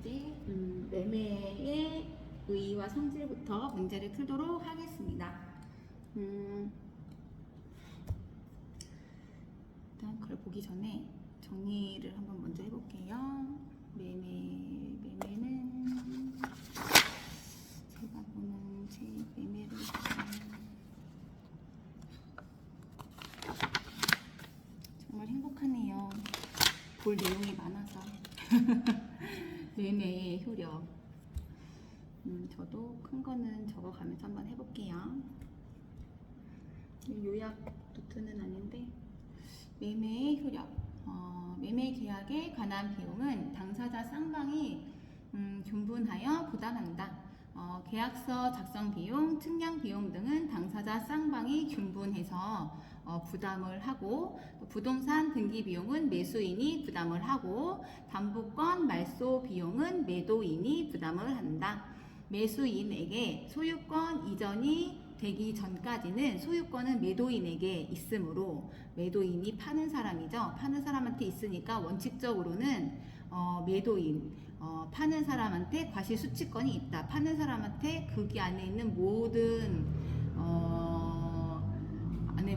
이제 매매의 의의와 성질부터 문제를 풀도록 하겠습니다. 일단 그걸 보기 전에 정리를 한번 먼저 해볼게요. 매매는 제가 보는 제 매매를 정말 행복하네요. 볼 내용이 많아서. 매매의 효력. 저도 큰 거는 적어가면서 한번 해볼게요. 요약 노트는 아닌데, 매매의 효력. 매매 계약에 관한 비용은 당사자 쌍방이 균분하여 부담한다. 계약서 작성 비용, 측량 비용 등은 당사자 쌍방이 균분해서 부담을 하고, 부동산 등기 비용은 매수인이 부담을 하고, 담보권 말소 비용은 매도인이 부담을 한다. 매수인에게 소유권 이전이 되기 전까지는 소유권은 매도인에게 있으므로, 매도인이 파는 사람이죠. 파는 사람한테 있으니까 원칙적으로는 매도인, 파는 사람한테 과실수취권이 있다. 파는 사람한테 거기 안에 있는 모든 안에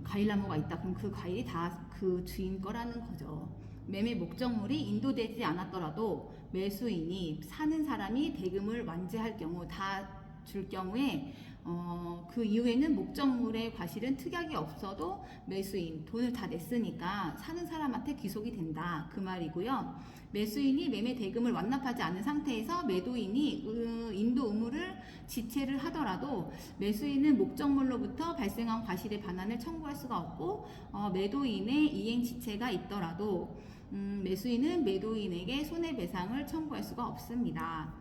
과일나무가 있다. 그럼 그 과일이 다 그 주인 거라는 거죠. 매매 목적물이 인도되지 않았더라도 매수인이 사는 사람이 대금을 완제할 경우, 다 줄 경우에 그 이후에는 목적물의 과실은 특약이 없어도 매수인 돈을 다 냈으니까 사는 사람한테 귀속이 된다, 그 말이고요. 매수인이 매매 대금을 완납하지 않은 상태에서 매도인이 인도 의무를 지체를 하더라도 매수인은 목적물로부터 발생한 과실의 반환을 청구할 수가 없고, 매도인의 이행 지체가 있더라도 매수인은 매도인에게 손해배상을 청구할 수가 없습니다.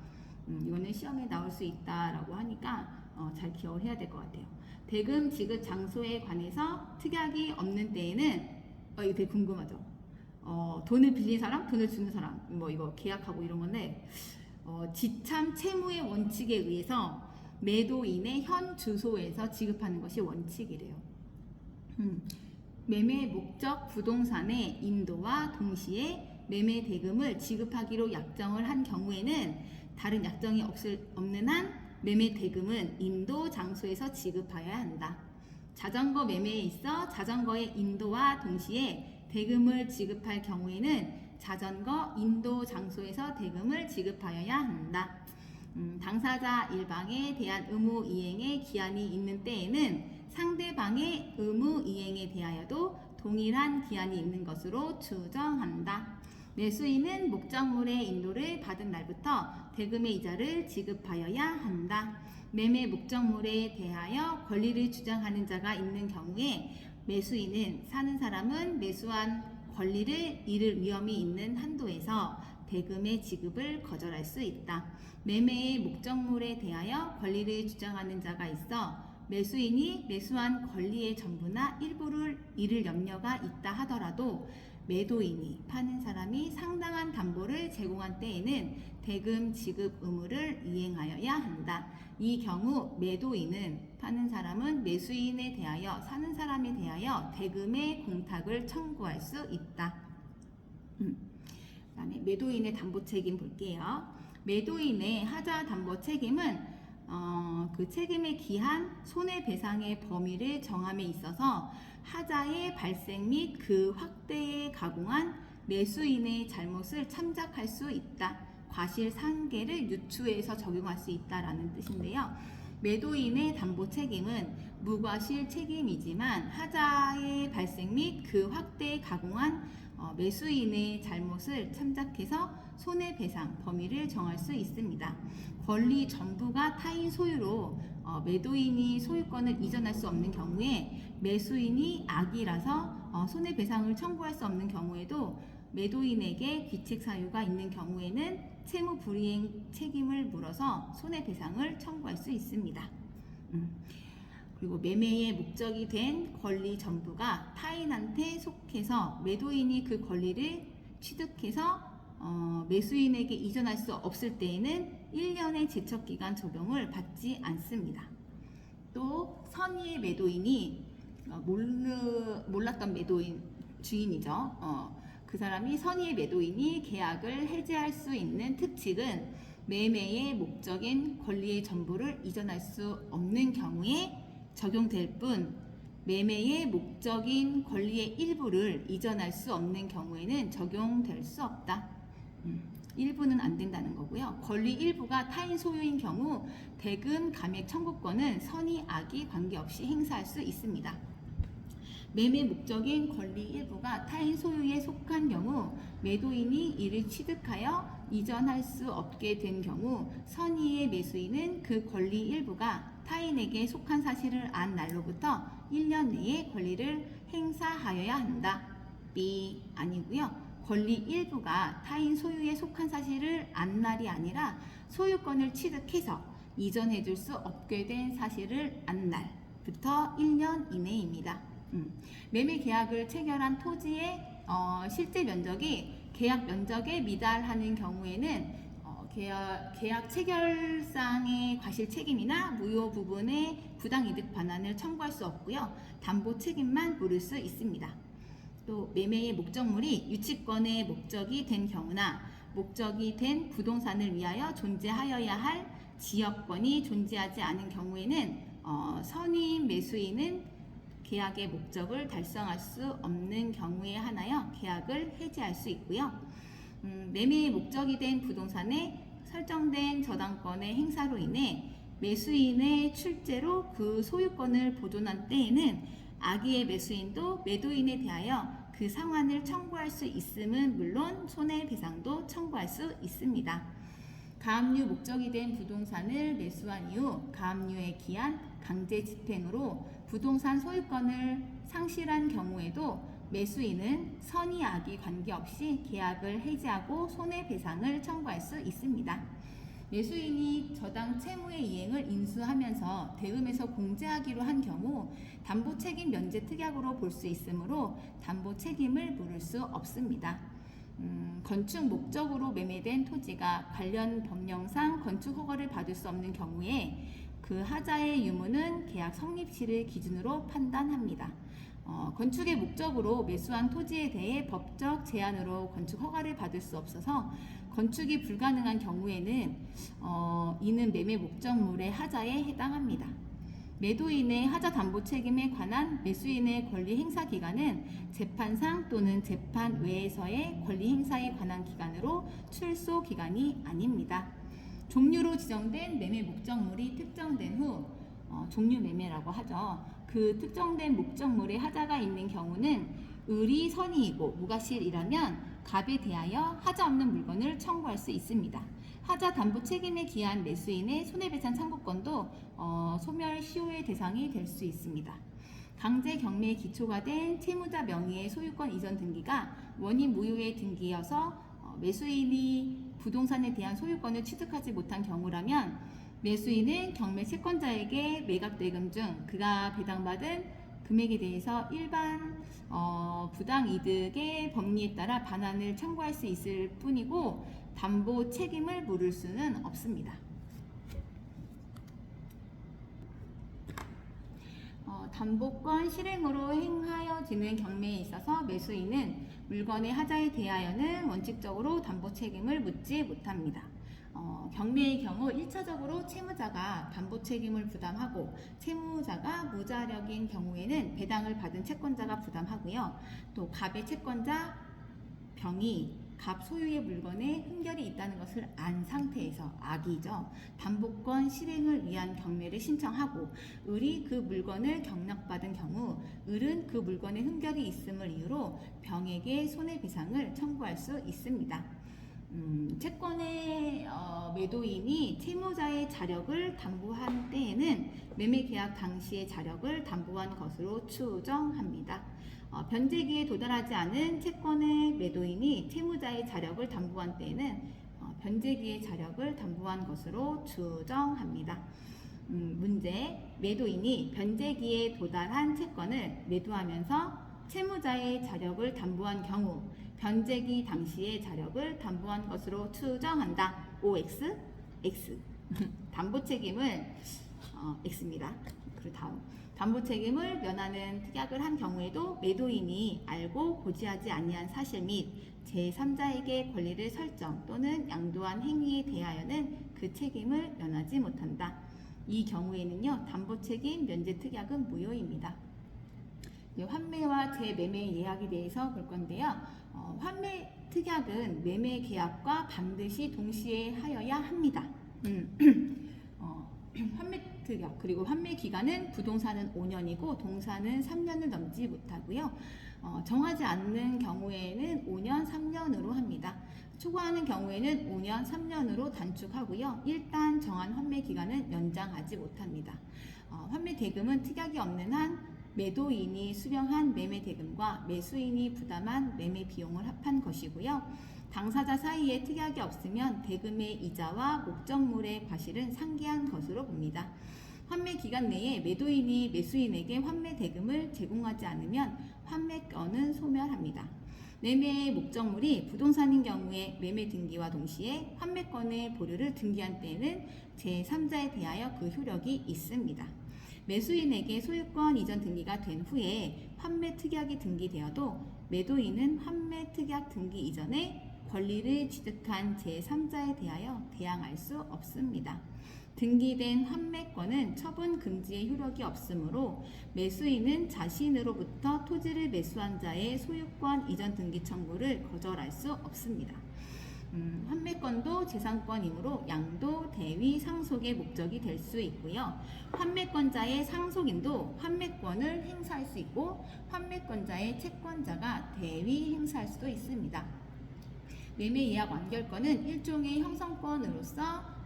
이거는 시험에 나올 수 있다라고 하니까 잘 기억을 해야 될 것 같아요. 대금 지급 장소에 관해서 특약이 없는 때에는 이거 되게 궁금하죠. 돈을 빌린 사람, 돈을 주는 사람, 이거 계약하고 이런 건데, 지참 채무의 원칙에 의해서 매도인의 현 주소에서 지급하는 것이 원칙이래요. 매매 목적 부동산의 인도와 동시에 매매 대금을 지급하기로 약정을 한 경우에는 다른 약정이 없는 한 매매 대금은 인도 장소에서 지급하여야 한다. 자전거 매매에 있어 자전거의 인도와 동시에 대금을 지급할 경우에는 자전거 인도 장소에서 대금을 지급하여야 한다. 당사자 일방에 대한 의무 이행의 기한이 있는 때에는 상대방의 의무 이행에 대하여도 동일한 기한이 있는 것으로 추정한다. 매수인은 목적물의 인도를 받은 날부터 대금의 이자를 지급하여야 한다. 매매 목적물에 대하여 권리를 주장하는 자가 있는 경우에 매수인은 사는 사람은 매수한 권리를 잃을 위험이 있는 한도에서 대금의 지급을 거절할 수 있다. 매매의 목적물에 대하여 권리를 주장하는 자가 있어 매수인이 매수한 권리의 전부나 일부를 잃을 염려가 있다 하더라도 매도인이 파는 사람이 상당한 담보를 제공한 때에는 대금 지급 의무를 이행하여야 한다. 이 경우 매도인은, 파는 사람은 매수인에 대하여 사는 사람에 대하여 대금의 공탁을 청구할 수 있다. 그다음에 매도인의 담보 책임 볼게요. 매도인의 하자 담보 책임은 그 책임의 기한, 손해배상의 범위를 정함에 있어서 하자의 발생 및 그 확대에 가공한 매수인의 잘못을 참작할 수 있다. 과실 상계를 유추해서 적용할 수 있다라는 뜻인데요. 매도인의 담보 책임은 무과실 책임이지만 하자의 발생 및 그 확대에 가공한 매수인의 잘못을 참작해서 손해배상 범위를 정할 수 있습니다. 권리 전부가 타인 소유로 매도인이 소유권을 이전할 수 없는 경우에, 매수인이 악이라서 손해배상을 청구할 수 없는 경우에도 매도인에게 귀책 사유가 있는 경우에는 채무 불이행 책임을 물어서 손해배상을 청구할 수 있습니다. 그리고 매매의 목적이 된 권리 전부가 타인한테 속해서 매도인이 그 권리를 취득해서 매수인에게 이전할 수 없을 때에는 1년의 제척기간 적용을 받지 않습니다. 또 선의의 매도인이 몰랐던 매도인 주인이죠. 그 사람이 선의의 매도인이 계약을 해지할 수 있는 특칙은 매매의 목적인 권리의 전부를 이전할 수 없는 경우에 적용될 뿐 매매의 목적인 권리의 일부를 이전할 수 없는 경우에는 적용될 수 없다. 일부는 안 된다는 거고요. 권리 일부가 타인 소유인 경우 대금 감액 청구권은 선의 악의 관계없이 행사할 수 있습니다. 매매 목적인 권리 일부가 타인 소유에 속한 경우 매도인이 이를 취득하여 이전할 수 없게 된 경우 선의의 매수인은 그 권리 일부가 타인에게 속한 사실을 안 날로부터 1년 내에 권리를 행사하여야 한다. B 아니고요. 권리 일부가 타인 소유에 속한 사실을 안 날이 아니라 소유권을 취득해서 이전해 줄 수 없게 된 사실을 안 날부터 1년 이내입니다. 매매 계약을 체결한 토지의 실제 면적이 계약 면적에 미달하는 경우에는 계약 체결상의 과실 책임이나 무효 부분의 부당이득 반환을 청구할 수 없고요. 담보 책임만 물을 수 있습니다. 또 매매의 목적물이 유치권의 목적이 된 경우나 목적이 된 부동산을 위하여 존재하여야 할 지역권이 존재하지 않은 경우에는 선의 매수인은 계약의 목적을 달성할 수 없는 경우에 한하여 계약을 해지할 수 있고요. 매매의 목적이 된 부동산에 설정된 저당권의 행사로 인해 매수인의 출재로 그 소유권을 보존한 때에는 악의의 매수인도 매도인에 대하여 그 상환을 청구할 수 있음은 물론 손해배상도 청구할 수 있습니다. 가압류 목적이 된 부동산을 매수한 이후 가압류에 기한 강제 집행으로 부동산 소유권을 상실한 경우에도 매수인은 선의 악의 관계없이 계약을 해지하고 손해배상을 청구할 수 있습니다. 매수인이 저당 채무의 이행을 인수하면서 대금에서 공제하기로 한 경우 담보책임 면제 특약으로 볼 수 있으므로 담보책임을 물을 수 없습니다. 건축 목적으로 매매된 토지가 관련 법령상 건축 허가를 받을 수 없는 경우에 그 하자의 유무는 계약 성립시를 기준으로 판단합니다. 건축의 목적으로 매수한 토지에 대해 법적 제한으로 건축 허가를 받을 수 없어서 건축이 불가능한 경우에는 이는 매매 목적물의 하자에 해당합니다. 매도인의 하자 담보 책임에 관한 매수인의 권리 행사 기간은 재판상 또는 재판 외에서의 권리 행사에 관한 기간으로 출소 기간이 아닙니다. 종류로 지정된 매매 목적물이 특정된 후 종류 매매라고 하죠. 그 특정된 목적물에 하자가 있는 경우는 을이 선의이고 무과실이라면 갑에 대하여 하자 없는 물건을 청구할 수 있습니다. 하자 담보 책임에 기한 매수인의 손해배상 청구권도 소멸시효의 대상이 될 수 있습니다. 강제 경매의 기초가 된 채무자 명의의 소유권 이전 등기가 원인 무효의 등기여서 매수인이 부동산에 대한 소유권을 취득하지 못한 경우라면 매수인은 경매 채권자에게 매각대금 중 그가 배당받은 금액에 대해서 일반 부당이득의 법리에 따라 반환을 청구할 수 있을 뿐이고 담보 책임을 물을 수는 없습니다. 담보권 실행으로 행하여지는 경매에 있어서 매수인은 물건의 하자에 대하여는 원칙적으로 담보 책임을 묻지 못합니다. 경매의 경우 1차적으로 채무자가 담보 책임을 부담하고 채무자가 무자력인 경우에는 배당을 받은 채권자가 부담하고요. 또 갑의 채권자 병이 갑 소유의 물건에 흠결이 있다는 것을 안 상태에서 악이죠. 담보권 실행을 위한 경매를 신청하고 을이 그 물건을 경락받은 경우 을은 그 물건에 흠결이 있음을 이유로 병에게 손해배상을 청구할 수 있습니다. 채권의 매도인이 채무자의 자력을 담보한 때에는 매매계약 당시의 자력을 담보한 것으로 추정합니다. 변제기에 도달하지 않은 채권의 매도인이 채무자의 자력을 담보한 때에는 변제기의 자력을 담보한 것으로 추정합니다. 문제, 매도인이 변제기에 도달한 채권을 매도하면서 채무자의 자력을 담보한 경우 변제기 당시의 자력을 담보한 것으로 추정한다. OX, X. 담보 책임은 X입니다. 그리고 담보 책임을 면하는 특약을 한 경우에도 매도인이 알고 고지하지 아니한 사실 및 제3자에게 권리를 설정 또는 양도한 행위에 대하여는 그 책임을 면하지 못한다. 이 경우에는요, 담보 책임 면제 특약은 무효입니다. 환매와 재매매 예약에 대해서 볼 건데요. 환매 특약은 매매 계약과 반드시 동시에 하여야 합니다. 환매 특약 그리고 환매 기간은 부동산은 5년이고 동산은 3년을 넘지 못하고요. 정하지 않는 경우에는 5년, 3년으로 합니다. 초과하는 경우에는 5년, 3년으로 단축하고요. 일단 정한 환매 기간은 연장하지 못합니다. 환매 대금은 특약이 없는 한 매도인이 수령한 매매 대금과 매수인이 부담한 매매 비용을 합한 것이고요. 당사자 사이에 특약이 없으면 대금의 이자와 목적물의 과실은 상기한 것으로 봅니다. 환매 기간 내에 매도인이 매수인에게 환매 대금을 제공하지 않으면 환매권은 소멸합니다. 매매의 목적물이 부동산인 경우에 매매 등기와 동시에 환매권의 보류를 등기한 때에는 제3자에 대하여 그 효력이 있습니다. 매수인에게 소유권 이전 등기가 된 후에 환매 특약이 등기되어도 매도인은 환매 특약 등기 이전에 권리를 취득한 제3자에 대하여 대항할 수 없습니다. 등기된 환매권은 처분 금지의 효력이 없으므로 매수인은 자신으로부터 토지를 매수한 자의 소유권 이전 등기 청구를 거절할 수 없습니다. 환매권도 재산권이므로 양도, 대위, 상속의 목적이 될 수 있고요. 환매권자의 상속인도 환매권을 행사할 수 있고 환매권자의 채권자가 대위 행사할 수도 있습니다. 매매 예약 완결권은 일종의 형성권으로서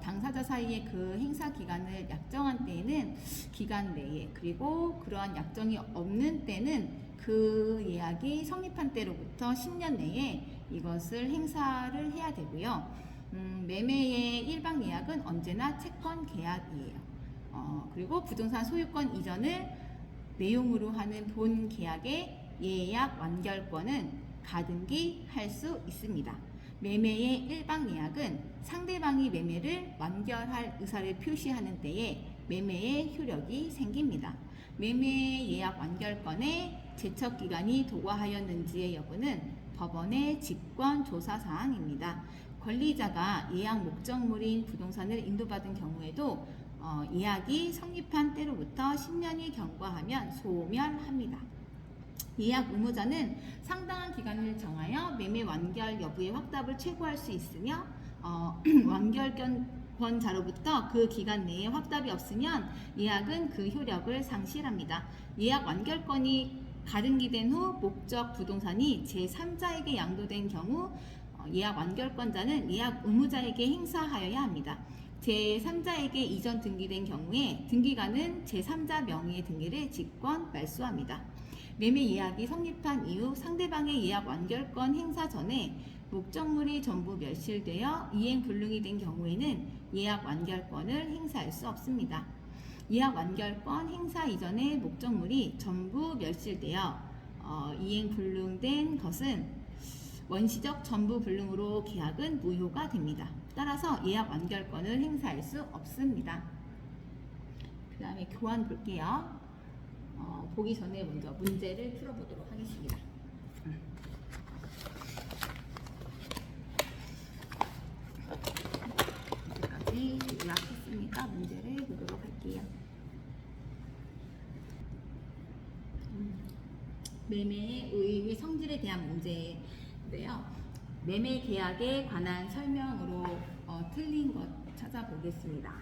당사자 사이의 그 행사 기간을 약정한 때에는 기간 내에 그리고 그러한 약정이 없는 때는 그 예약이 성립한 때로부터 10년 내에 이것을 행사를 해야 되고요. 매매의 일방 예약은 언제나 채권 계약이에요. 그리고 부동산 소유권 이전을 내용으로 하는 본 계약의 예약 완결권은 가등기 할 수 있습니다. 매매의 일방 예약은 상대방이 매매를 완결할 의사를 표시하는 때에 매매의 효력이 생깁니다. 매매 예약 완결권의 제척 기간이 도과하였는지의 여부는 법원의 직권 조사 사항입니다. 권리자가 예약 목적물인 부동산을 인도받은 경우에도 예약이 성립한 때로부터 10년이 경과하면 소멸합니다. 예약 의무자는 상당한 기간을 정하여 매매 완결 여부의 확답을 최고할 수 있으며 완결권자로부터 그 기간 내에 확답이 없으면 예약은 그 효력을 상실합니다. 예약 완결권이 가등기된 후 목적 부동산이 제3자에게 양도된 경우 예약 완결권자는 예약 의무자에게 행사하여야 합니다. 제3자에게 이전 등기된 경우에 등기관은 제3자 명의의 등기를 직권 말소합니다. 매매 예약이 성립한 이후 상대방의 예약 완결권 행사 전에 목적물이 전부 멸실되어 이행 불능이 된 경우에는 예약 완결권을 행사할 수 없습니다. 예약 완결권 행사 이전에 목적물이 전부 멸실되어 이행 불능된 것은 원시적 전부 불능으로 계약은 무효가 됩니다. 따라서 예약 완결권을 행사할 수 없습니다. 그 다음에 교환 볼게요. 보기 전에 먼저 문제를 풀어보도록 하겠습니다. 이제까지 요약했으니까 문제를 보도록 할게요. 매매의 의의 성질에 대한 문제인데요. 매매 계약에 관한 설명으로 틀린 것 찾아보겠습니다.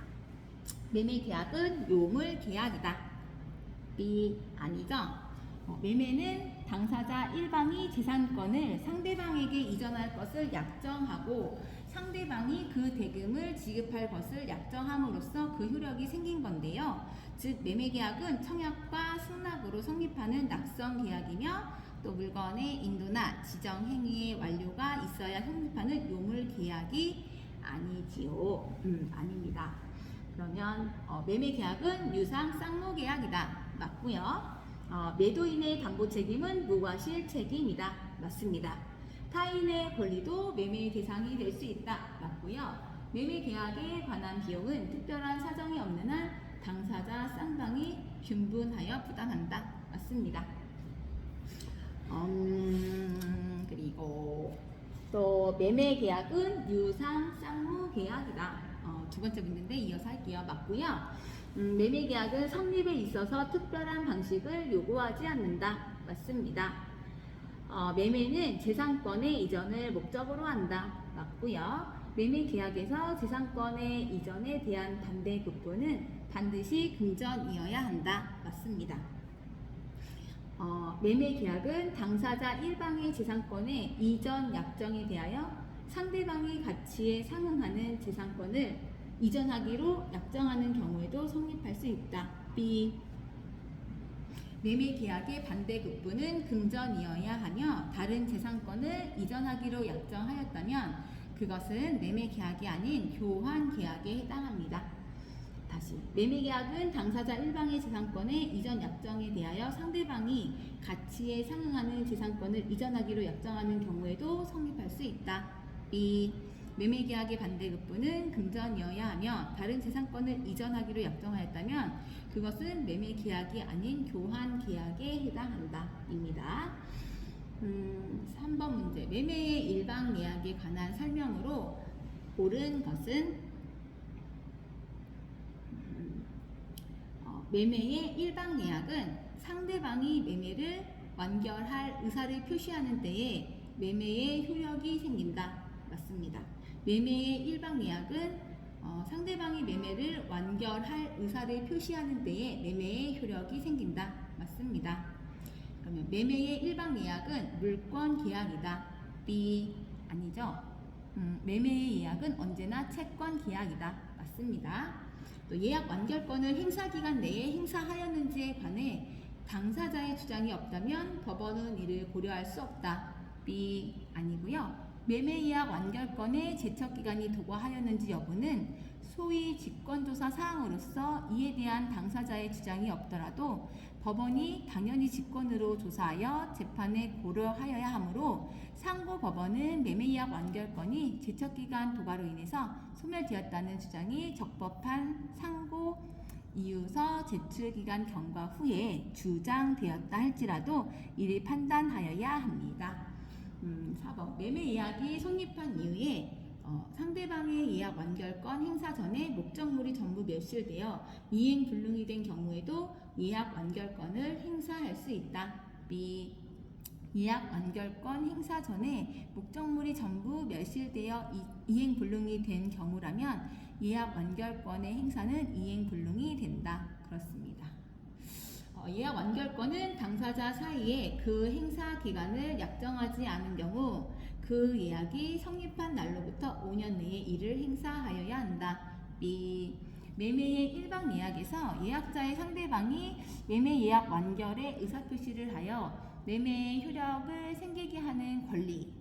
매매 계약은 요물 계약이다. B 아니죠? 매매는 당사자 1방이 재산권을 상대방에게 이전할 것을 약정하고 상대방이 그 대금을 지급할 것을 약정함으로써 그 효력이 생긴 건데요. 즉 매매계약은 청약과 승낙으로 성립하는 낙선 계약이며 또 물건의 인도나 지정 행위의 완료가 있어야 성립하는 요물 계약이 아니지요. 아닙니다. 그러면 매매계약은 유상 쌍무계약이다. 맞고요. 매도인의 담보 책임은 무과실 책임이다. 맞습니다. 타인의 권리도 매매의 대상이 될 수 있다. 맞고요. 매매 계약에 관한 비용은 특별한 사정이 없는 한 당사자 쌍방이 균분하여 부담한다. 맞습니다. 그리고 또 매매 계약은 유상 쌍무 계약이다. 두 번째 문제인데 이어서 할게요. 맞고요. 매매 계약은 성립에 있어서 특별한 방식을 요구하지 않는다. 맞습니다. 매매는 재산권의 이전을 목적으로 한다. 맞고요. 매매 계약에서 재산권의 이전에 대한 반대급부는 반드시 금전이어야 한다. 맞습니다. 매매 계약은 당사자 일방의 재산권의 이전 약정에 대하여 상대방의 가치에 상응하는 재산권을 이전하기로 약정하는 경우에도 성립할 수 있다. B. 매매 계약의 반대급부는 금전이어야 하며 다른 재산권을 이전하기로 약정하였다면 그것은 매매 계약이 아닌 교환 계약에 해당합니다. 다시 매매 계약은 당사자 일방의 재산권의 이전 약정에 대하여 상대방이 가치에 상응하는 재산권을 이전하기로 약정하는 경우에도 성립할 수 있다. B. 매매 계약의 반대급부는 금전이어야 하며 다른 재산권을 이전하기로 약정하였다면 그것은 매매 계약이 아닌 교환 계약에 해당한다. 입니다. 3번 문제. 매매의 일방 예약에 관한 설명으로 옳은 것은 매매의 일방 예약은 상대방이 매매를 완결할 의사를 표시하는 때에 매매의 효력이 생긴다. 맞습니다. 매매의 일방 예약은 상대방이 매매를 완결할 의사를 표시하는 때에 매매의 효력이 생긴다. 맞습니다. 그러면 매매의 일방 예약은 물권 계약이다. B. 아니죠. 매매의 예약은 언제나 채권 계약이다. 맞습니다. 또 예약 완결권을 행사 기간 내에 행사하였는지에 관해 당사자의 주장이 없다면 법원은 이를 고려할 수 없다. B. 아니고요. 매매 예약 완결권의 제척 기간이 도과하였는지 여부는 소위 직권조사 사항으로서 이에 대한 당사자의 주장이 없더라도 법원이 당연히 직권으로 조사하여 재판에 고려하여야 하므로 상고 법원은 매매 예약 완결권이 제척 기간 도과로 인해서 소멸되었다는 주장이 적법한 상고 이유서 제출 기간 경과 후에 주장되었다 할지라도 이를 판단하여야 합니다. 4번 매매 예약이 성립한 이후에 상대방의 예약 완결권 행사 전에 목적물이 전부 멸실되어 이행 불능이 된 경우에도 예약 완결권을 행사할 수 있다. B. 예약 완결권 행사 전에 목적물이 전부 멸실되어 이행 불능이 된 경우라면 예약 완결권의 행사는 이행 불능이 된다. 그렇습니다. 예약 완결권은 당사자 사이에 그 행사 기간을 약정하지 않은 경우 그 예약이 성립한 날로부터 5년 내에 이를 행사하여야 한다. B. 매매의 일방 예약에서 예약자의 상대방이 매매 예약 완결에 의사표시를 하여 매매의 효력을 생기게 하는 권리,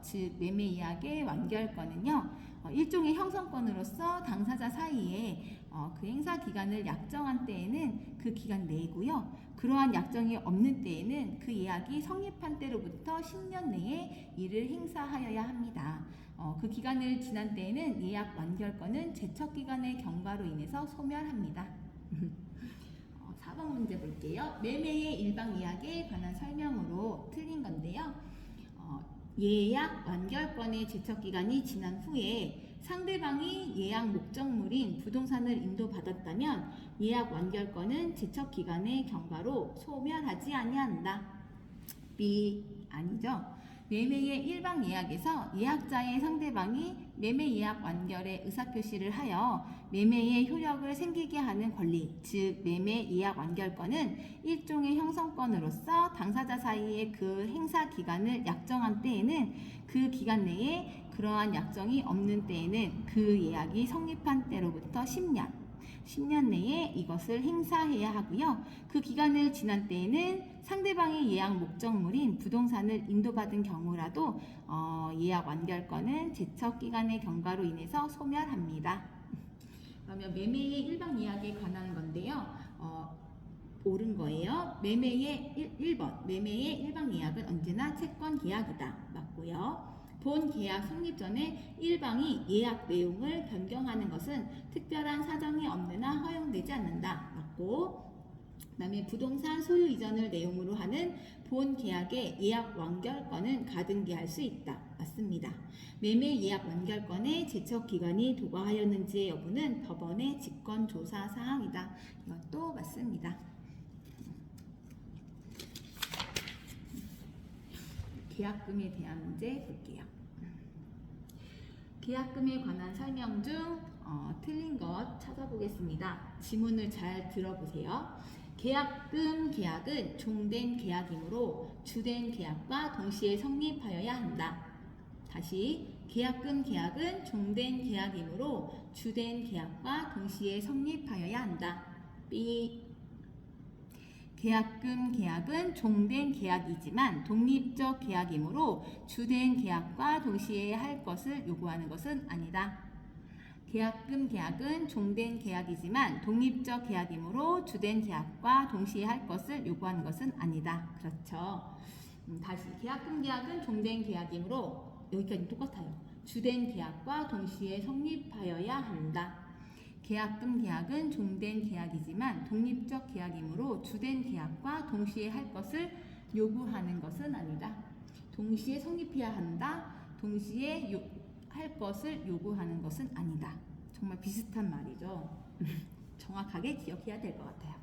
즉 매매 예약의 완결권은요, 일종의 형성권으로서 당사자 사이에 그 행사 기간을 약정한 때에는 그 기간 내고요. 그러한 약정이 없는 때에는 그 예약이 성립한 때로부터 10년 내에 이를 행사하여야 합니다. 그 기간을 지난 때에는 예약 완결권은 제척 기간의 경과로 인해서 소멸합니다. 4번 문제 볼게요. 매매의 일방 예약에 관한 설명으로 틀린 건데요. 예약 완결권의 제척 기간이 지난 후에 상대방이 예약 목적물인 부동산을 인도받았다면 예약 완결권은 제척 기간의 경과로 소멸하지 아니한다. B. 아니죠. 매매의 일방 예약에서 예약자의 상대방이 매매 예약 완결에 의사표시를 하여 매매의 효력을 생기게 하는 권리, 즉 매매 예약 완결권은 일종의 형성권으로서 당사자 사이에 그 행사 기간을 약정한 때에는 그 기간 내에 그러한 약정이 없는 때에는 그 예약이 성립한 때로부터 10년 내에 이것을 행사해야 하고요. 그 기간을 지난 때에는 상대방의 예약 목적물인 부동산을 인도받은 경우라도 예약 완결권은 제척 기간의 경과로 인해서 소멸합니다. 그러면 매매의 일방 예약에 관한 건데요. 옳은 거예요. 매매의 1번 매매의 일방 예약은 언제나 채권 계약이다. 맞고요. 본 계약 성립 전에 일방이 예약 내용을 변경하는 것은 특별한 사정이 없는 한 허용되지 않는다. 맞고, 그다음에 부동산 소유 이전을 내용으로 하는 본 계약의 예약 완결권은 가등기할 수 있다. 맞습니다. 매매 예약 완결권의 제척 기관이 도과하였는지의 여부는 법원의 직권 조사 사항이다. 이것도 맞습니다. 계약금에 대한 문제 볼게요. 계약금에 관한 설명 중 틀린 것 찾아보겠습니다. 지문을 잘 들어보세요. 계약금 계약은 종된 계약이므로 주된 계약과 동시에 성립하여야 한다. 다시, 계약금 계약은 종된 계약이므로 주된 계약과 동시에 성립하여야 한다. B. 계약금 계약은 종된 계약이지만 독립적 계약이므로 주된 계약과 동시에 할 것을 요구하는 것은 아니다. 계약금 계약은 종된 계약이지만 독립적 계약이므로 주된 계약과 동시에 할 것을 요구하는 것은 아니다. 그렇죠. 다시, 계약금 계약은 종된 계약이므로 여기까지 똑같아요. 주된 계약과 동시에 성립하여야 한다. 계약금 계약은 종된 계약이지만 독립적 계약이므로 주된 계약과 동시에 할 것을 요구하는 것은 아니다. 동시에 성립해야 한다. 동시에 할 것을 요구하는 것은 아니다. 정말 비슷한 말이죠. 정확하게 기억해야 될 것 같아요.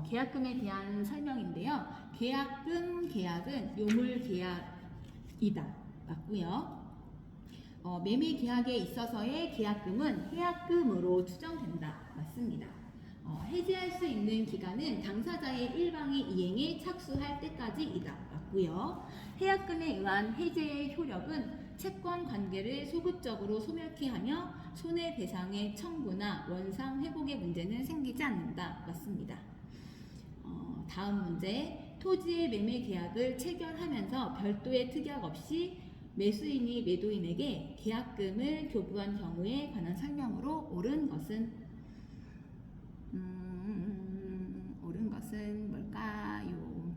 계약금에 대한 설명인데요. 계약금 계약은 요물 계약이다. 맞고요. 매매 계약에 있어서의 계약금은 해약금으로 추정된다. 맞습니다. 해지할 수 있는 기간은 당사자의 일방의 이행에 착수할 때까지이다. 맞고요. 해약금에 의한 해제의 효력은 채권 관계를 소극적으로 소멸케 하며 손해배상의 청구나 원상 회복의 문제는 생기지 않는다. 맞습니다. 다음 문제. 토지의 매매 계약을 체결하면서 별도의 특약 없이 매수인이 매도인에게 계약금을 교부한 경우에 관한 설명으로 옳은 것은 뭘까요?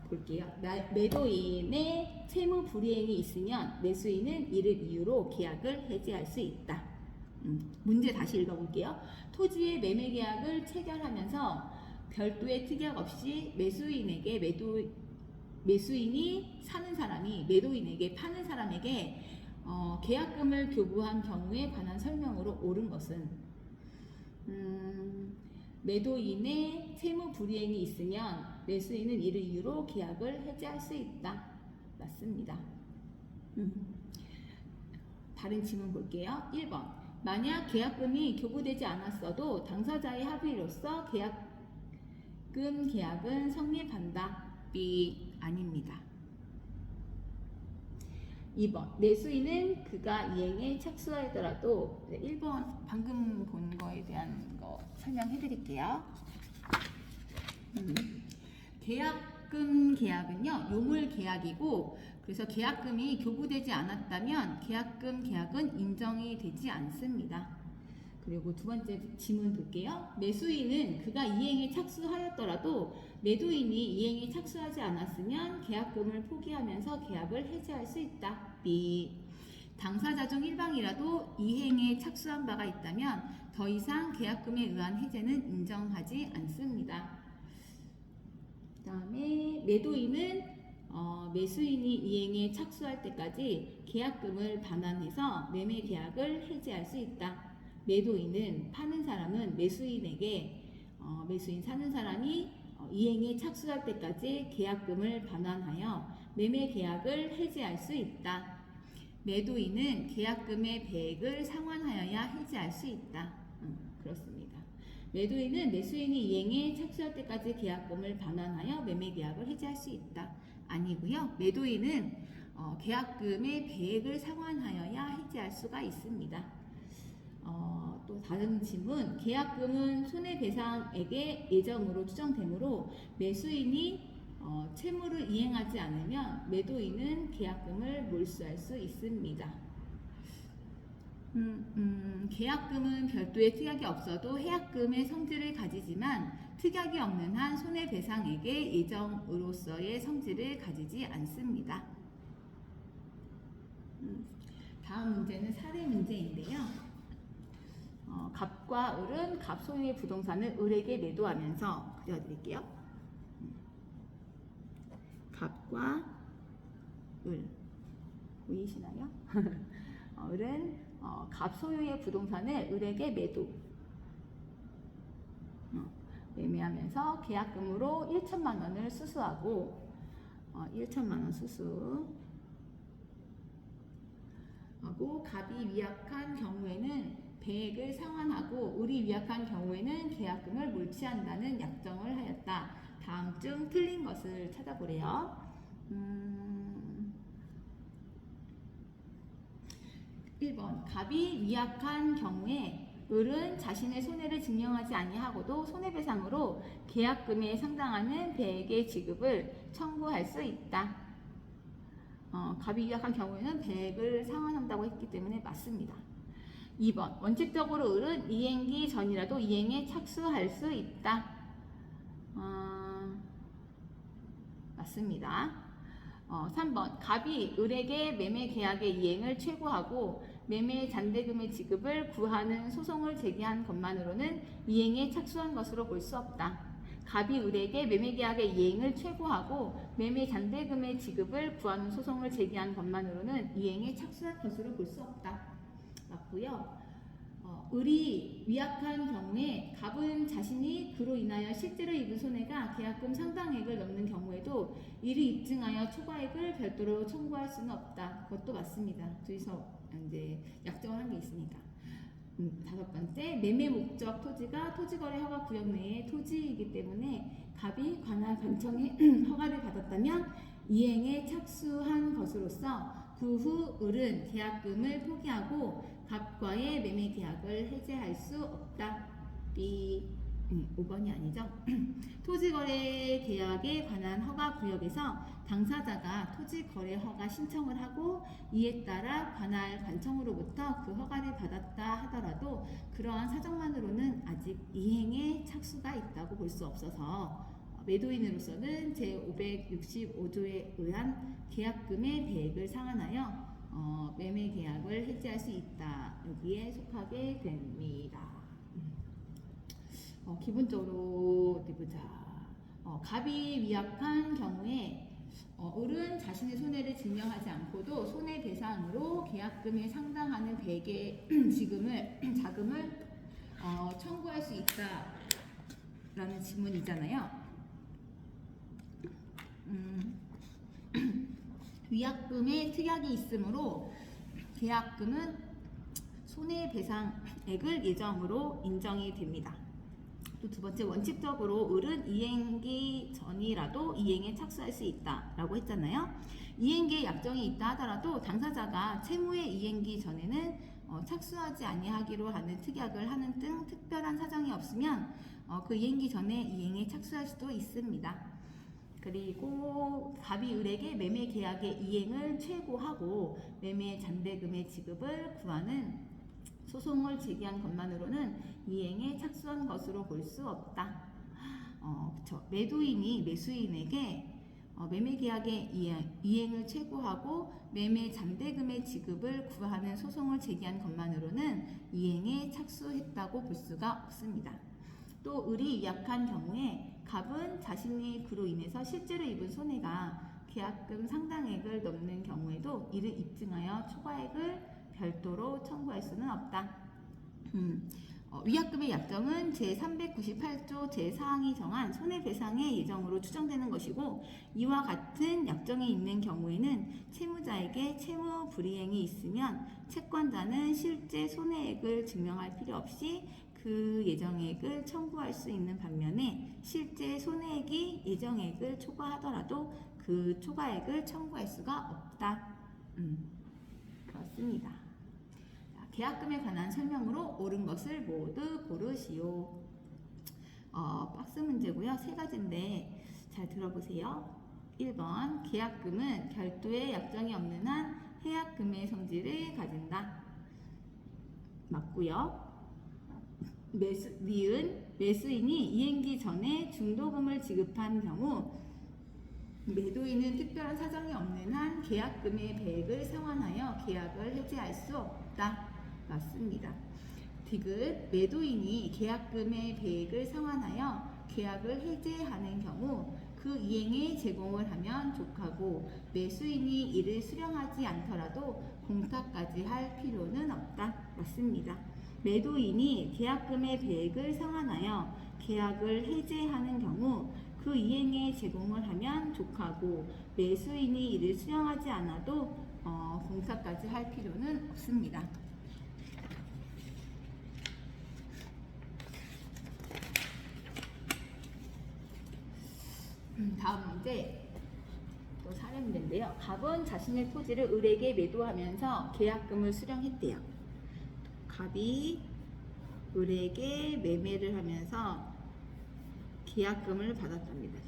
볼게요. 매도인의 채무 불이행이 있으면 매수인은 이를 이유로 계약을 해지할 수 있다. 문제 다시 읽어볼게요. 토지의 매매 계약을 체결하면서 별도의 특약 없이 매수인이 사는 사람이 매도인에게 파는 사람에게 계약금을 교부한 경우에 관한 설명으로 옳은 것은 매도인의 채무 불이행이 있으면 매수인은 이를 이유로 계약을 해지할 수 있다. 맞습니다. 다른 질문 볼게요. 1번. 만약 계약금이 교부되지 않았어도 당사자의 합의로서 계약은 성립한다. B. 아닙니다. 2번. 매수인은 그가 이행에 착수하더라도 1번 방금 본 거에 대한 거 설명해 드릴게요. 계약금 계약은요, 요물 계약이고, 그래서 계약금이 교부되지 않았다면 계약금 계약은 인정이 되지 않습니다. 그리고 두 번째 질문 볼게요. 매수인은 그가 이행에 착수하였더라도 매도인이 이행에 착수하지 않았으면 계약금을 포기하면서 계약을 해지할 수 있다. B. 당사자 중 일방이라도 이행에 착수한 바가 있다면 더 이상 계약금에 의한 해제는 인정하지 않습니다. 그 다음에 매도인은 매수인이 이행에 착수할 때까지 계약금을 반환해서 매매 계약을 해지할 수 있다. 매도인은 파는 사람은 매수인에게 매수인 사는 사람이 이행에 착수할 때까지 계약금을 반환하여 매매 계약을 해지할 수 있다. 매도인은 계약금의 배액을 상환하여야 해지할 수 있다. 그렇습니다. 매도인은 매수인이 이행에 착수할 때까지 계약금을 반환하여 매매 계약을 해지할 수 있다. 아니고요. 매도인은 계약금의 배액을 상환하여야 해지할 수가 있습니다. 또 다른 질문. 계약금은 손해배상액의 예정으로 추정되므로 매수인이 채무를 이행하지 않으면 매도인은 계약금을 몰수할 수 있습니다. 계약금은 별도의 특약이 없어도 해약금의 성질을 가지지만 특약이 없는 한 손해배상액의 예정으로서의 성질을 가지지 않습니다. 다음 문제는 사례 문제인데요. 갑과 을은 갑 소유의 부동산을 을에게 매도하면서 그려드릴게요. 갑과 을 보이시나요? 을은 갑 소유의 부동산을 을에게 매매하면서 계약금으로 1천만 원을 수수하고 1천만 원 수수하고 갑이 위약한 경우에는 배액을 상환하고 을이 위약한 경우에는 계약금을 물취한다는 약정을 하였다. 다음 중 틀린 것을 찾아보래요. 1번 갑이 위약한 경우에 을은 자신의 손해를 증명하지 아니하고도 손해배상으로 계약금에 상당하는 배액의 지급을 청구할 수 있다. 갑이 위약한 경우에는 배액을 상환한다고 했기 때문에 맞습니다. 2번 원칙적으로 을은 이행기 전이라도 이행에 착수할 수 있다. 맞습니다. 3번 갑이 을에게 매매 계약의 이행을 최고하고 매매 잔대금의 지급을 구하는 소송을 제기한 것만으로는 이행에 착수한 것으로 볼 수 없다. 갑이 을에게 매매 계약의 이행을 최고하고 매매 잔대금의 지급을 구하는 소송을 제기한 것만으로는 이행에 착수한 것으로 볼 수 없다. 맞고요. 을이 위약한 경우에 갑은 자신이 그로 인하여 실제로 입은 손해가 계약금 상당액을 넘는 경우에도 이를 입증하여 초과액을 별도로 청구할 수는 없다. 그것도 맞습니다. 둘이서 이제 약정을 한 게 있으니까. 5번째, 매매 목적 토지가 토지거래 허가 구역 내의 토지이기 때문에 갑이 관할 관청의 허가를 받았다면 이행에 착수한 것으로서 그 후 을은 계약금을 포기하고 갑과의 매매 계약을 해제할 수 없다. B. 5번이 아니죠. 토지거래 계약에 관한 허가 구역에서 당사자가 토지거래 허가 신청을 하고 이에 따라 관할 관청으로부터 그 허가를 받았다 하더라도 그러한 사정만으로는 아직 이행에 착수가 있다고 볼 수 없어서 매도인으로서는 제565조에 의한 계약금의 배액을 상환하여 매매 계약을 해지할 수 있다. 여기에 속하게 됩니다. 기본적으로 어디 보자. 갑이 위약한 경우에 을은 자신의 손해를 증명하지 않고도 손해배상으로 계약금에 상당하는 배액의 자금을 청구할 수 있다라는 지문이잖아요. 위약금에 특약이 있으므로 계약금은 손해배상액을 예정으로 인정이 됩니다. 또 두 번째, 원칙적으로 을은 이행기 전이라도 이행에 착수할 수 있다라고 했잖아요. 이행기에 약정이 있다 하더라도 당사자가 채무의 이행기 전에는 착수하지 아니하기로 하는 특약을 하는 등 특별한 사정이 없으면 그 이행기 전에 이행에 착수할 수도 있습니다. 그리고 갑이 을에게 매매 계약의 이행을 최고하고 매매 잔대금의 지급을 구하는 소송을 제기한 것만으로는 이행에 착수한 것으로 볼 수 없다. 매도인이 매수인에게 매매 계약의 이행을 최고하고 매매 잔대금의 지급을 구하는 소송을 제기한 것만으로는 이행에 착수했다고 볼 수가 없습니다. 또 을이 위약한 경우에 갑은 자신이 그로 인해서 실제로 입은 손해가 계약금 상당액을 넘는 경우에도 이를 입증하여 초과액을 별도로 청구할 수는 없다. 위약금의 약정은 제398조 제4항이 정한 손해배상의 예정으로 추정되는 것이고 이와 같은 약정이 있는 경우에는 채무자에게 채무 불이행이 있으면 채권자는 실제 손해액을 증명할 필요 없이 그 예정액을 청구할 수 있는 반면에 실제 손해액이 예정액을 초과하더라도 그 초과액을 청구할 수가 없다. 그렇습니다. 자, 계약금에 관한 설명으로 옳은 것을 모두 고르시오. 박스 문제고요. 세 가지인데 잘 들어보세요. 1번, 계약금은 별도의 약정이 없는 한 해약금의 성질을 가진다. 맞고요. 니은 매수인이 이행기 전에 중도금을 지급한 경우 매도인은 특별한 사정이 없는 한 계약금의 배액을 상환하여 계약을 해지할 수 없다. 맞습니다. 디귿 매도인이 계약금의 배액을 상환하여 계약을 해지하는 경우 그 이행에 제공을 하면 족하고 매수인이 이를 수령하지 않더라도 공탁까지 할 필요는 없다. 맞습니다. 매도인이 계약금의 배액을 상환하여 계약을 해지하는 경우 그 이행에 제공을 하면 족하고 매수인이 이를 수령하지 않아도 공탁까지 할 필요는 없습니다. 다음 문제 또 사례 문제인데요. 갑은 자신의 토지를 을에게 매도하면서 계약금을 수령했대요. 갑이 을에게 매매를 하면서 계약금을 받았답니다.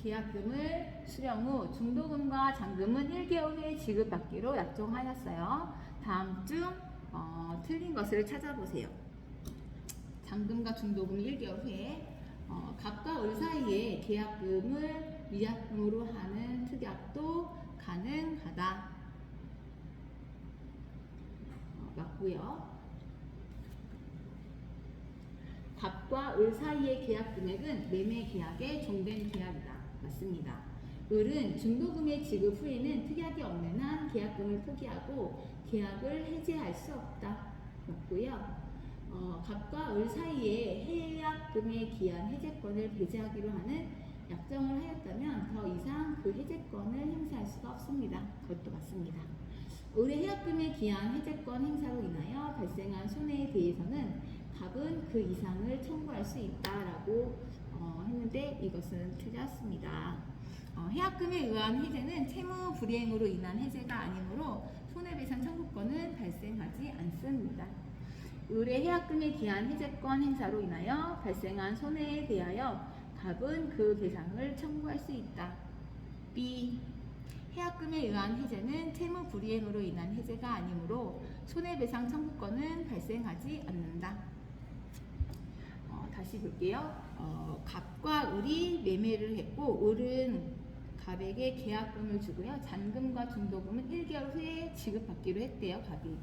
계약금을 수령 후 중도금과 잔금은 1개월 후에 지급받기로 약정하였어요. 다음 중 틀린 것을 찾아보세요. 잔금과 중도금이 1개월 후에 갑과 을 사이에 계약금을 위약금으로 하는 특약도 가능하다. 맞고요. 갑과 을 사이의 계약 금액은 매매 계약의 종된 계약이다. 맞습니다. 을은 중도금의 지급 후에는 특약이 없는 한 계약금을 포기하고 계약을 해지할 수 없다. 맞고요. 갑과 을 사이에 해약금의 기한 해제권을 배제하기로 하는 약정을 하였다면 더 이상 그 해제권을 행사할 수가 없습니다. 그것도 맞습니다. 을의 해약금의 기한 해제권 행사로 인하여 발생한 손해에 대해서는 갑은 그 이상을 청구할 수 있다라고 했는데 이것은 틀렸습니다. 해약금에 의한 해제는 채무 불이행으로 인한 해제가 아니므로 손해배상 청구권은 발생하지 않습니다. 을의 해약금에 기한 해제권 행사로 인하여 발생한 손해에 대하여 갑은 그 배상을 청구할 수 있다. B. 해약금에 의한 해제는 채무 불이행으로 인한 해제가 아니므로 손해배상 청구권은 발생하지 않는다. 다시 볼게요. 갑과 을이 매매를 했고 을은 갑에게 계약금을 주고요. 잔금과 중도금은 1개월 후에 지급받기로 했대요. 갑이.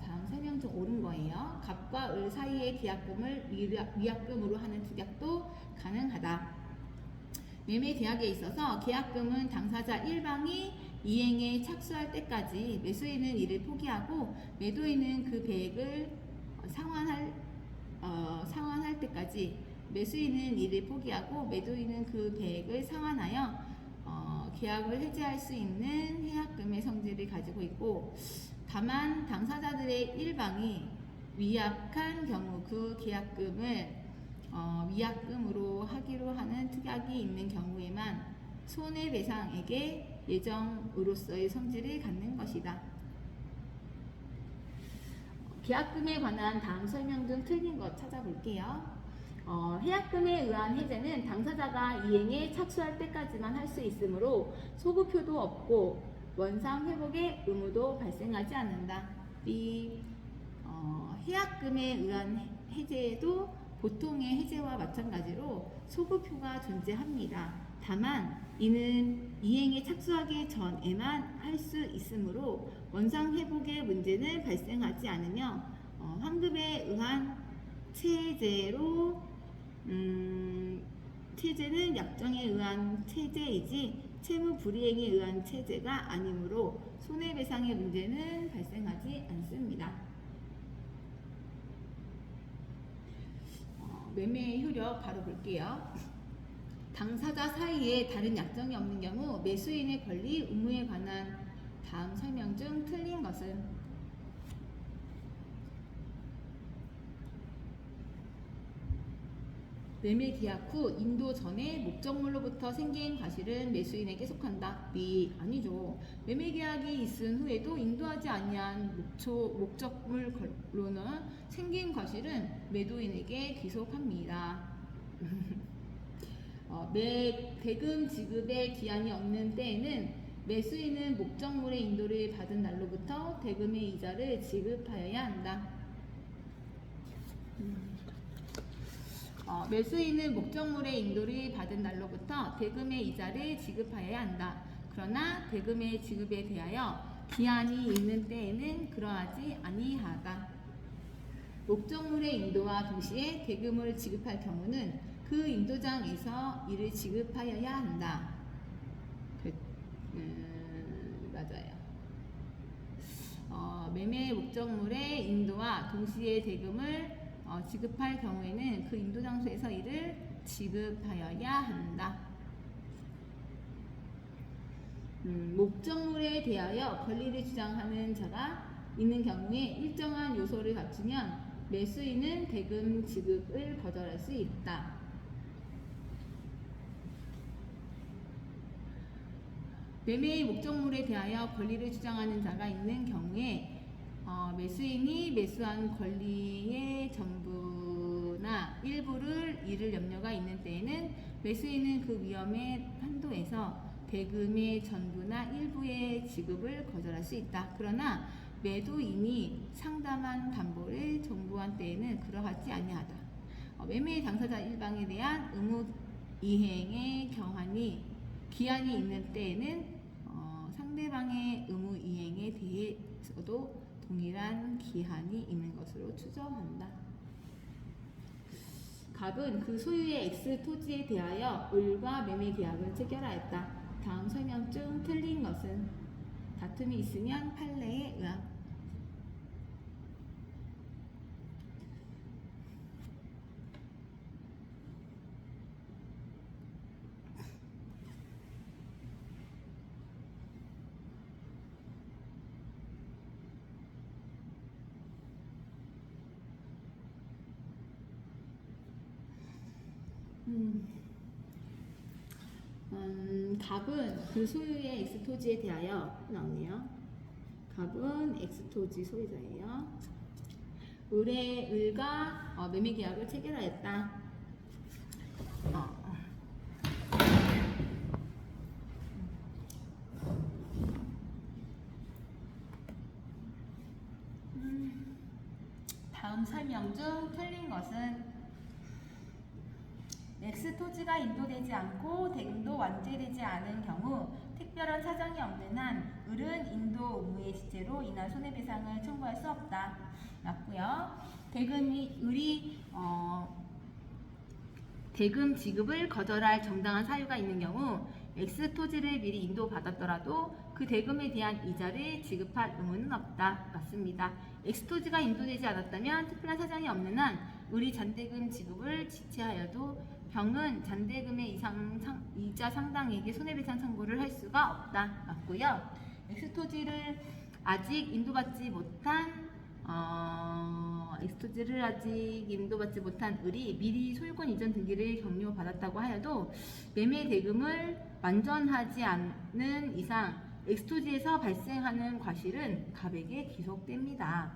다음 설명 중 옳은 거예요. 갑과 을 사이의 계약금을 위약금으로 하는 특약도 가능하다. 매매 계약에 있어서 계약금은 당사자 1방이 이행에 착수할 때까지 매수인은 이를 포기하고 매도인은 그 배액을 상환할 때까지 매수인은 이를 포기하고 매도인은 그 배액을 상환하여 계약을 해지할 수 있는 해약금의 성질을 가지고 있고 다만 당사자들의 1방이 위약한 경우 그 계약금을 위약금으로 하기로 하는 특약이 있는 경우에만 손해배상액의 예정으로서의 성질을 갖는 것이다. 계약금에 관한 다음 설명 중 틀린 것 찾아볼게요. 해약금에 의한 해제는 당사자가 이행에 착수할 때까지만 할 수 있으므로 소급표도 없고 원상 회복의 의무도 발생하지 않는다. B. 해약금에 의한 해제도 보통의 해제와 마찬가지로 소급표가 존재합니다. 다만 이는 이행에 착수하기 전에만 할 수 있으므로 원상 회복의 문제는 발생하지 않으며 환급에 의한 체제는 약정에 의한 체제이지 채무 불이행에 의한 체제가 아니므로 손해배상의 문제는 발생하지 않습니다. 매매의 효력 바로 볼게요. 당사자 사이에 다른 약정이 없는 경우 매수인의 권리, 의무에 관한 다음 설명 중 틀린 것은 매매 계약 후 인도 전에 목적물로부터 생긴 과실은 매수인에게 속한다. B. 아니죠. 매매 계약이 있은 후에도 인도하지 아니한 목적물로는 생긴 과실은 매도인에게 귀속합니다. 매 대금 지급의 기한이 없는 때에는 매수인은 목적물의 인도를 받은 날로부터 대금의 이자를 지급하여야 한다. 매수인은 목적물의 인도를 받은 날로부터 대금의 이자를 지급하여야 한다. 그러나 대금의 지급에 대하여 기한이 있는 때에는 그러하지 아니하다. 목적물의 인도와 동시에 대금을 지급할 경우는 그 인도장에서 이를 지급하여야 한다. 맞아요. 매매 목적물의 인도와 동시에 대금을 지급할 경우에는 그 인도 장소에서 이를 지급하여야 한다. 목적물에 대하여 권리를 주장하는 자가 있는 경우에 일정한 요소를 갖추면 매수인은 대금 지급을 거절할 수 있다. 매매의 목적물에 대하여 권리를 주장하는 자가 있는 경우에 매수인이 매수한 권리의 전부나 일부를 잃을 염려가 있는 때에는 매수인은 그 위험의 한도에서 대금의 전부나 일부의 지급을 거절할 수 있다. 그러나 매도인이 상담한 담보를 정부한 때에는 그러하지 아니하다. 매매 당사자 일방에 대한 의무 이행의 기한이 있는 때에는 상대방의 의무 이행에 대해서도 동일한 기한이 있는 것으로 추정한다. 갑은 그 소유의 X 토지에 대하여 을과 매매 계약을 체결하였다. 다음 설명 중 틀린 것은 다툼이 있으면 판례에 의함. 갑은 그 소유의 X 토지에 대하여 나오네요. 갑은 X 토지 소유자예요. 을과 매매 계약을 체결하였다. 다음 설명 중 틀린 것은 X 토지가 인도되지 않고 대금도 완제되지 않은 경우 특별한 사정이 없는 한 을은 인도 의무의 지체로 인한 손해배상을 청구할 수 없다. 맞고요. 을이 대금 지급을 거절할 정당한 사유가 있는 경우 X 토지를 미리 인도받았더라도 그 대금에 대한 이자를 지급할 의무는 없다. 맞습니다. X 토지가 인도되지 않았다면 특별한 사정이 없는 한 을이 잔대금 지급을 지체하여도 병은 잔대금의 이자 상당액의 손해배상 청구를 할 수가 없다. 맞고요. X 토지를 아직 인도받지 못한 을이 미리 소유권 이전 등기를 격려받았다고 하여도 매매 대금을 완전하지 않는 이상 X토지에서 발생하는 과실은 갑에게 귀속됩니다.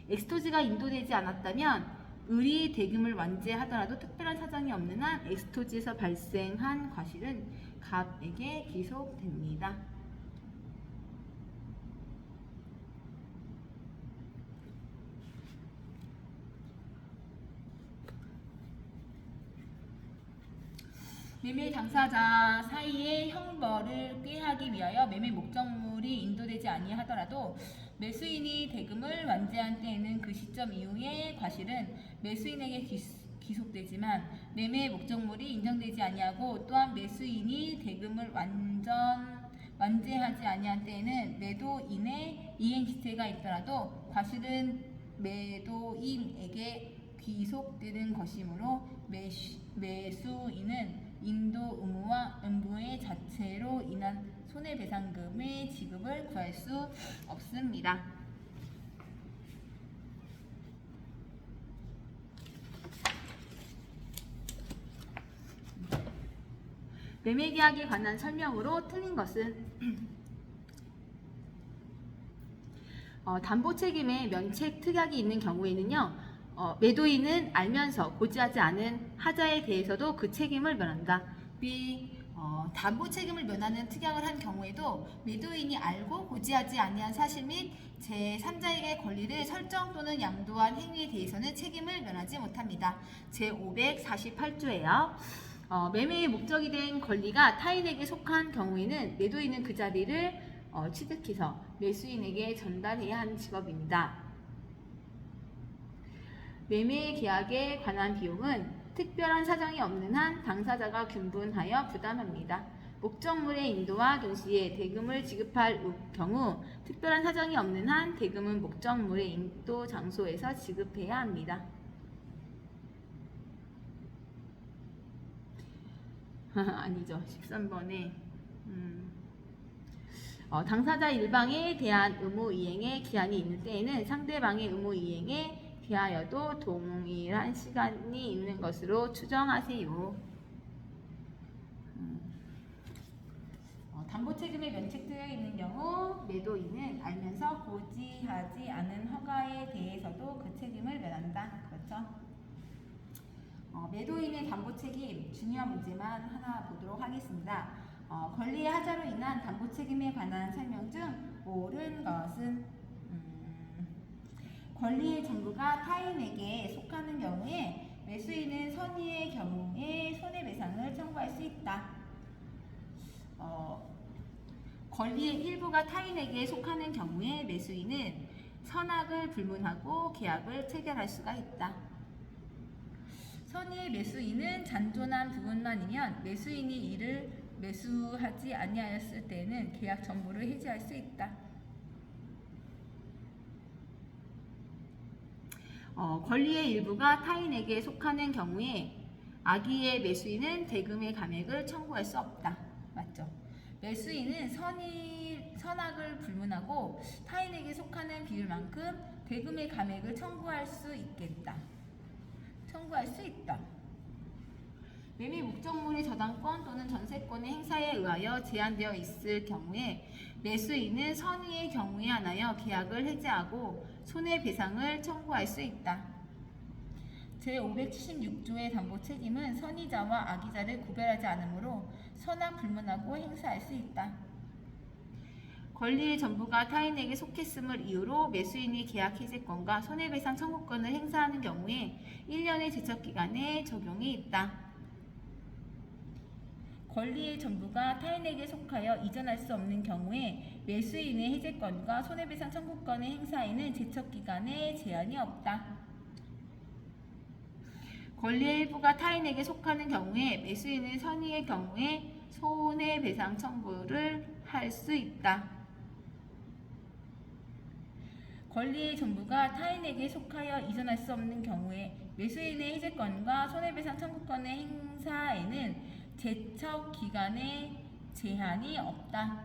X토지가 인도되지 않았다면 을이 대금을 완제하더라도 특별한 사정이 없는 한 X토지에서 발생한 과실은 갑에게 귀속됩니다. 매매 당사자 사이의 형벌을 꾀하기 위하여 매매 목적물이 인도되지 아니하더라도 매수인이 대금을 완제한 때에는 그 시점 이후의 과실은 매수인에게 귀속되지만 매매 목적물이 인정되지 아니하고 또한 매수인이 대금을 완제하지 아니한 때에는 매도인의 이행지체가 있더라도 과실은 매도인에게 귀속되는 것이므로 매수인은 인도 의무의 자체로 인한 손해배상금의 지급을 구할 수 없습니다. 매매계약에 관한 설명으로 틀린 것은 담보책임의 면책 특약이 있는 경우에는요. 매도인은 알면서 고지하지 않은 하자에 대해서도 그 책임을 면한다. B. 담보 책임을 면하는 특약을 한 경우에도 매도인이 알고 고지하지 아니한 사실 및 제3자에게 권리를 설정 또는 양도한 행위에 대해서는 책임을 면하지 못합니다. 제548조예요. 매매의 목적이 된 권리가 타인에게 속한 경우에는 매도인은 그 자리를 취득해서 매수인에게 전달해야 하는 직업입니다. 매매 계약에 관한 비용은 특별한 사정이 없는 한 당사자가 균분하여 부담합니다. 목적물의 인도와 동시에 대금을 지급할 경우 특별한 사정이 없는 한 대금은 목적물의 인도 장소에서 지급해야 합니다. 아니죠. 13번에 당사자 일방에 대한 의무 이행의 기한이 있는 때에는 상대방의 의무 이행에 대하여도 동일한 시간이 있는 것으로 추정하세요. 담보 책임에 면책되어 있는 경우 매도인은 알면서 고지하지 않은 허가에 대해서도 그 책임을 면한다. 그렇죠? 매도인의 담보 책임 중요한 문제만 하나 보도록 하겠습니다. 권리의 하자로 인한 담보 책임에 관한 설명 중 옳은 것은 권리의 전부가 타인에게 속하는 경우에 매수인은 선의의 경우에 손해배상을 청구할 수 있다. 권리의 일부가 타인에게 속하는 경우에 매수인은 선악을 불문하고 계약을 체결할 수가 있다. 선의의 매수인은 잔존한 부분만이면 매수인이 이를 매수하지 아니하였을 때는 계약 전부를 해지할 수 있다. 권리의 일부가 타인에게 속하는 경우에 악의의 매수인은 대금의 감액을 청구할 수 없다. 맞죠? 매수인은 선악을 불문하고 타인에게 속하는 비율만큼 대금의 감액을 청구할 수 있다. 매매 목적물의 저당권 또는 전세권의 행사에 의하여 제한되어 있을 경우에 매수인은 선의의 경우에 한하여 계약을 해지하고 손해배상을 청구할 수 있다. 제576조의 담보 책임은 선의자와 악의자를 구별하지 않으므로 선악 불문하고 행사할 수 있다. 권리의 전부가 타인에게 속했음을 이유로 매수인이 계약 해지권과 손해배상 청구권을 행사하는 경우에 1년의 제척기간에 적용이 있다. 권리의 전부가 타인에게 속하여 이전할 수 없는 경우에 매수인의 해제권과 손해배상 청구권의 행사에는 제척기간에 제한이 없다. 권리의 일부가 타인에게 속하는 경우에 매수인은 선의의 경우에 손해배상 청구를 할 수 있다. 권리의 전부가 타인에게 속하여 이전할 수 없는 경우에 매수인의 해제권과 손해배상 청구권의 행사에는 제척 기간에 제한이 없다.